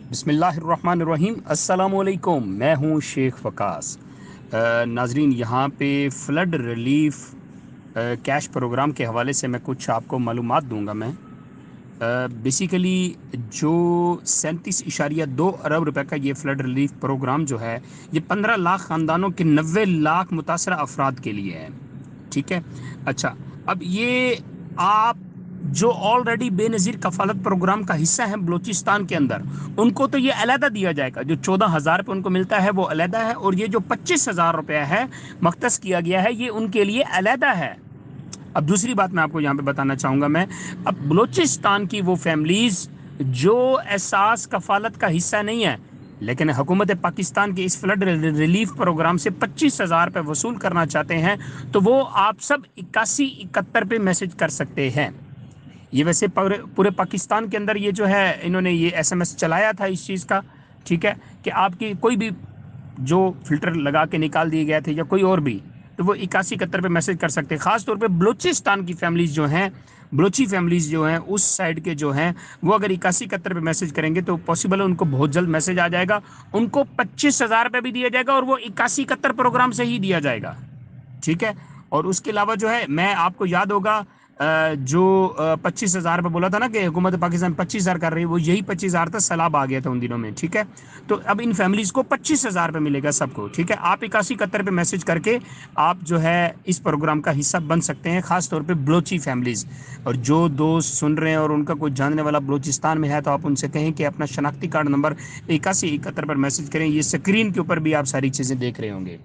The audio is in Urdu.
بسم اللہ الرحمن الرحیم، السلام علیکم۔ میں ہوں شیخ وقاص۔ ناظرین، یہاں پہ فلڈ ریلیف کیش پروگرام کے حوالے سے میں کچھ آپ کو معلومات دوں گا۔ میں بیسیکلی جو 37.2 ارب روپے کا یہ فلڈ ریلیف پروگرام جو ہے، یہ 15 لاکھ خاندانوں کے 90 لاکھ متاثرہ افراد کے لیے ہے، ٹھیک ہے۔ اچھا، اب یہ آپ جو آلریڈی بے نظیر کفالت پروگرام کا حصہ ہیں بلوچستان کے اندر، ان کو تو یہ علیحدہ دیا جائے گا۔ جو 14,000 روپے ان کو ملتا ہے وہ علیحدہ ہے، اور یہ جو 25,000 روپے ہے مختص کیا گیا ہے، یہ ان کے لیے علیحدہ ہے۔ اب دوسری بات میں آپ کو یہاں پہ بتانا چاہوں گا، میں اب بلوچستان کی وہ فیملیز جو احساس کفالت کا حصہ نہیں ہے، لیکن حکومت پاکستان کے اس فلڈ ریلیف پروگرام سے 25,000 روپے وصول کرنا چاہتے ہیں، تو وہ آپ سب 8171 پہ میسج کر سکتے ہیں۔ یہ ویسے پورے پاکستان کے اندر یہ جو ہے، انہوں نے یہ ایس ایم ایس چلایا تھا اس چیز کا، ٹھیک ہے، کہ آپ کی کوئی بھی جو فلٹر لگا کے نکال دیے گئے تھے یا کوئی اور بھی، تو وہ 8171 پہ میسج کر سکتے ہیں۔ خاص طور پہ بلوچستان کی فیملیز جو ہیں، بلوچی فیملیز جو ہیں اس سائڈ کے جو ہیں، وہ اگر 8171 پہ میسج کریں گے تو پاسبل ہے ان کو بہت جلد میسج آ جائے گا، ان کو 25,000 روپے بھی دیا جائے گا، اور وہ 8171 پروگرام سے ہی دیا جائے گا، ٹھیک ہے۔ اور اس کے علاوہ جو ہے، میں آپ کو یاد ہوگا جو 25,000 روپے بولا تھا نا کہ حکومت پاکستان 25,000 کر رہی ہے، وہ یہی 25,000 تھا، سیلاب آ گیا تھا ان دنوں میں، ٹھیک ہے۔ تو اب ان فیملیز کو 25,000 روپے ملے گا سب کو، ٹھیک ہے۔ آپ 8171 پہ میسج کر کے آپ جو ہے اس پروگرام کا حصہ بن سکتے ہیں، خاص طور پہ بلوچی فیملیز۔ اور جو دوست سن رہے ہیں اور ان کا کوئی جاننے والا بلوچستان میں ہے، تو آپ ان سے کہیں کہ اپنا شناختی کارڈ نمبر 8171 پر میسج کریں۔ یہ سکرین کے اوپر بھی آپ ساری چیزیں دیکھ رہے ہوں گے۔